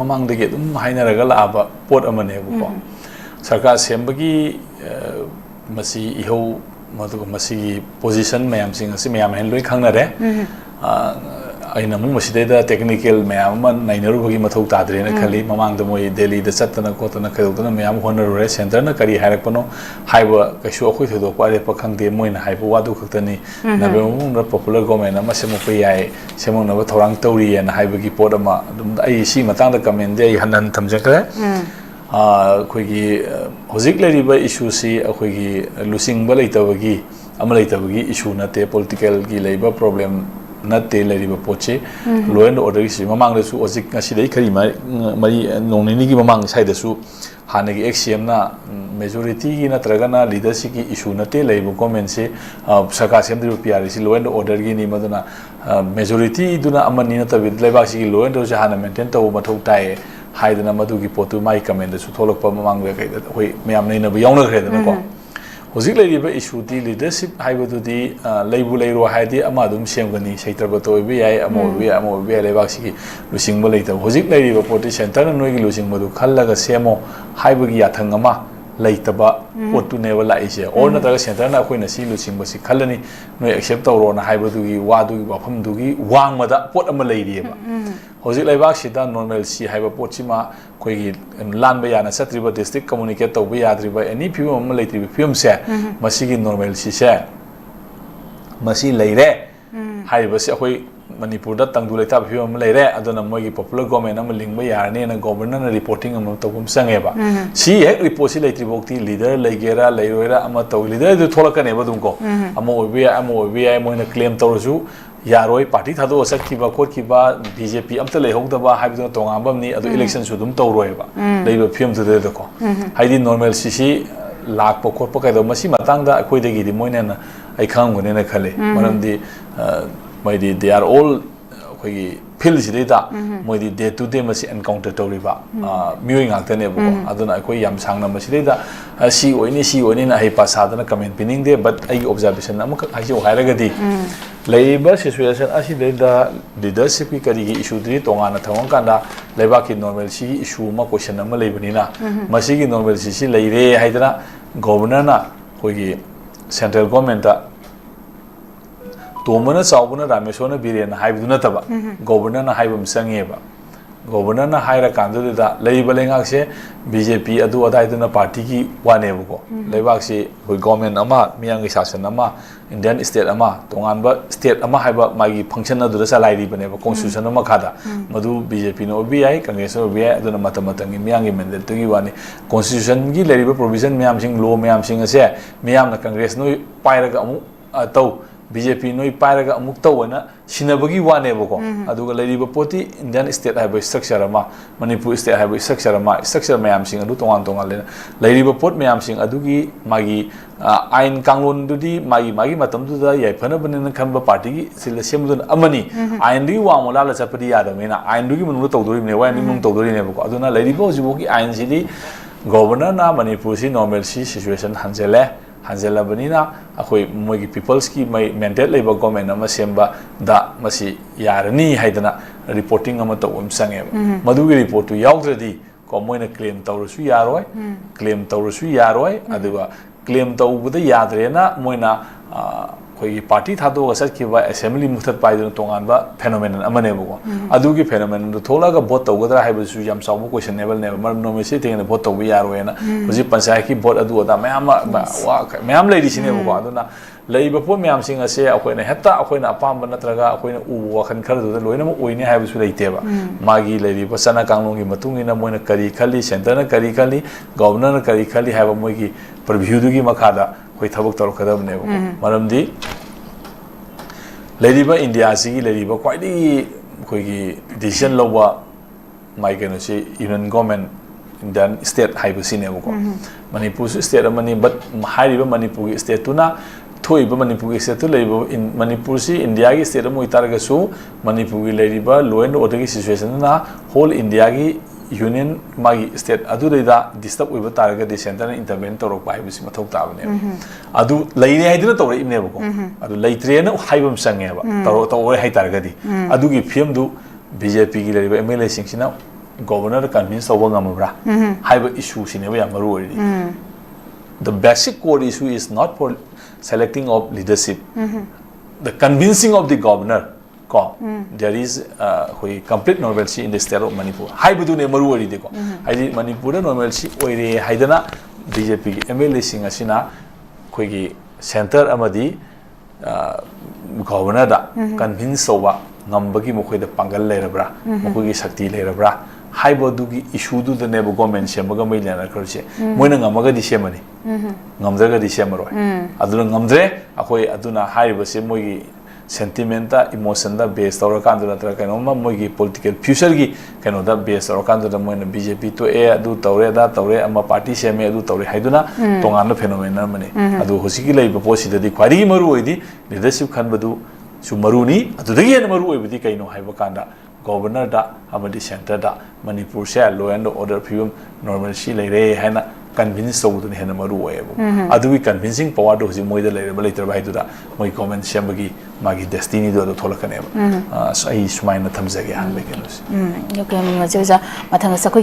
mamangdagi dum hainaraga laaba pot amane bu ko sarkar sembagi masi ihau madu masi position mayam sing asi mayam hen loi khangna re aina mu masida technical mayam man nainaru bagi mathau tadre na khali mamang da moi Delhi da chatna ko tana khadutana mayam honoru re center na kari harak pano haiba kaishu akhoi thodo pare pakhang de moi na haiba wadu khaktani na be mu ra popular government ama semu pe yai semu na ba thorang tauri na haiba gi pod ama dum ai si matang da comment de hanan thamjakre अखोगी हजिक लेरिबा issue सी अखोगी लुसिंगबा लेतबगी अमा लेतबगी issue नते पॉलिटिकल की लेबा प्रॉब्लम नते लेरिबा पोचे लो एंड ऑर्डर की ममांग दसु हजिक ngasi खरी मरी नोंनिनी की ममांग साइड दसु हाने की एक्सीएम ना मेजॉरिटी की नत्रगना लीडरशिप की इशू नते लेबा गवर्नमेंट से सरकार सेम दिबा पीआरसी लो एंड ऑर्डर की नि मदना मेजॉरिटी दुना अमनी नतबि लेबा सी लो एंड से हाना मेंटेन तव मथौ ताए हाइदना मधुगी पोतु माइ कमेंट सुथोलक ममांग होई मैम नैनब यावनग्रेदना को होजिक लेरिबा इशू दी लीडरशिप हाइबदुदी लेबु लेरो हाइदि अमा दुम सेमगनी सैतरब तोइबे याय अमोबे लेबाक्सिगी लुसिंगबा लेता होजिक लेरिबा पोति सेंटर नोइगी लुसिंगबदु खल्लगा सेमो हाइबगी याथंग अमा लेतबा पोतु नेबा लाइसे और नतरगा सेंटर ना अखोइना सी लुसिंगबसी खल्लनी नोइ एक्सेप्ट तौरोना हाइबदुगी वादुगी वाफमदुगी वांगमदा पोत अमा लेरिएबा होजिक लेबाक सिदा नॉर्मल सी हाइबा पोचिमा कोई लानबा याना सत्रिबा डिस्ट्रिक्ट कम्युनिकेट तौबा याद्रिबा एनी फिल्म अमा लेत्रिबा फिल्म से मसीगी नॉर्मल सी से मसी लेरे हाइबा से अखोई मणिपुर दा तंगदु लेता फिल्म अमा लेरे अदना मोगी पॉपुलर गवर्नमेंट अमा लिंगबा यारने ना गवर्नर रिपोर्टिंग अमा तौबम संगेबा सी हेक रिपोर्ट सी लेत्रिबोक्ति लीडर लेगेरा लेरोयरा अमा तौ लीडर दु थोलकनेबा दुमको अमा ओबे मोइना क्लेम तौरसु यारोय पार्टी थादो सखिबा खोखिबा बीजेपी अमत लेहौदबा हाइबदो तोंगाबमनी अदो इलेक्शन सु दुम तौरोयबा लेबा फिल्म तुदे दको हाइदि नॉर्मल सीसी लाख खोप कदो मसी मतंगदा अखोइदगी दि मोइना आई खांगने ना खले मरमदि मैदि दे आर ऑल अखोइगी फिल्ड सिदेदा मोइदि डे टू डे मसी एनकाउंटर तौरिबा म्यूइंग आक्तने बको अदना अखोइ याम सांगना मसिदेदा सी ओइनी ना हाइपा सादना कमेंट पिनिंग दे बट आई ऑब्जर्वेशन अमक हाइजो हाइरगदी लेबा सिचुएशन असिदेदा लीडरशिप की करिगी इशू दि तोंगाना थंगों कांदा लेबा की नॉर्मल सी इशू मा क्वेश्चन अमा लेबनिना मसिगी नॉर्मल सी लेरे हाइदना गवर्नर ना होगी सेंट्रल गवर्नमेंट दा तोमना चावना रामेश्वरना बिरेन हाइबदु नतबा गवर्नर ना हाइबम संगेबा गवर्नर ना हाइरा कांदुदा लेबा लेंगाक से बीजेपी अदु अदाइदना पार्टी की वानेबको लेबाक से होय गवर्नमेंट अमा मियांग शासन अमा इंडियन स्टेट अमा तोंगानबा स्टेट अमा हाइबा मागी फंक्शन अदुदा सलाइरि बनेबा कॉन्स्टिट्यूशन अमा खादा मधु बीजेपी नो ओबीआई कांग्रेस नो ओबीआई अदुना मतमतंगी मियांग मैंडेट तुगी वाने कॉन्स्टिट्यूशन की लेरिबा प्रोविजन मियाम सिंग लो मियाम सिंग असे मियाम ना कांग्रेस नो पाइरगा अमु तौ बीजेपी नोई पाइरगा अमुक तौना सिनबगी वानेबको अदुगा लेरिबा पोती इंडियन स्टेट हाइबा स्ट्रक्चर अमा मणिपुर स्टेट हाइबा स्ट्रक्चर मयाम सिंग अदु तोंगान लेना लेरिबा पोत मयाम सिंग अदुगी मागी आइन कांगलोन दुदी मागी मतम दुदा याइफना बनेन खंबा पार्टी की सिल सेमदुन अमनी आइन दी वामोला ला चपदी यादमेना आइन दुगी मनु तौदोरिने वाइन मनु तौदोरिनेबको अदुना लेरिबा जिबोगी आइन सिदी गवर्नर ना मणिपुर सी नॉर्मल सी सिचुएशन हंजेले हंजेलबनीना अखोई मोगी पीपल्स की मेंटेल लेबा गवर्नमेंट अमा सेमबा दा मसी यारनी हाइदना रिपोर्टिंग अमा तौम संगे मधुगी रिपोर्ट तु यावद्रदी को मोइना क्लेम तौरसु यारोय अदुगा क्लेम तौबदा याद्रेना मोइना कोई पार्टी थादो सत्किबा असेंबली मुथत पाइदन तोंगानबा फेनोमेनन अमनेबको अदुगी फेनोमेनन थोलागा वोट तौगदरा हाइबसु याम सावबो क्वेश्चनेबल ने मरम नोमेसी तेने वोट तौबो यारोयना हुजि पंचायत की वोट अदु अदा मयाम लेरिसिनेबको अदुना लेइबा पो मयाम सिंग असे अखोइना हेत्ता अखोइना अपाम नत्रगा अखोइना उ वखन खरदुदा लोइनम ओइने हाइबसु लेइतेबा मागी लेरिबा सना कांगलोंगी मतुंगिना मोइना करी खली सेंटरना करी खली गवर्नर करी खली हाइबा मोइगी प्रभ्यूदुगी मखादा कोई थबक तौरकदबनेबो मरमदी लेरिबा इंडिया सिगी लेरिबा क्वाइडी कोइगी डिसीजन लौबा माइ कैनोसी यूनियन गवर्नमेंट इंडियन स्टेट हाइबसिनेबको मणिपुर स्टेट अमनी बट हाइरिबा मणिपुर स्टेट तुना थोइबा मणिपुर स्टेट तु लेरिबा मणिपुर सी इंडिया की स्टेट अमोइ तारगसु मणिपुर की लेरिबा लो एंड ऑर्डर की सिचुएशन ना होल इंडिया की यूनियन मागी स्टेट अदुदा डिस्टर्ब ओइबा तारगदि सेंटर इंटरवेन तौरक पाइबसि मथौ ताबने अदु लेइने हाइदना तौर इमनेबको अदु लेइत्रेना हाइबम संगेबा तौर हाइ तारगदि अदुगी फिल्म दु बीजेपी की लेरिबा MLA सिंगसिना governor convince over ngamabra have issue sineba yamaru the basic core issue is not for selecting of leadership the convincing of the governor there is complete normalcy in the state of Manipur haibu ne maru ori deko haidi Manipur normalcy oire haidana BJP MLA sing asina khoi center amadi governor da convince over ngambagi mokhoi da pangal lerabra mokhoi shakti lerabra haibo dugi issue du ne government semaga mai lena karche moina ngamaga di semani ngamdaga di semaro aduna ngamdre akoi aduna haibo se mogi sentimenta emotion da base tawra kan da tra kano ma mogi political future gi kano da base tawra kan da moina BJP to adu tawre da tawre ama party seme adu tawre haiduna tongan phenomenon mane adu hosiki lei posi da di khwari maru oidi leadership khan badu su maruni adu dagi en maru oibidi kaino haiba kanda governor da amadi center da Manipur se law and order film normalcy leire haina convince so to hena maru oibu adu convincing power do ji moida leire ba later bai da moi comment sembagi magi destiny do tholakane so ai sumaina thamjage han be kenos yo ke ma joja mathang sa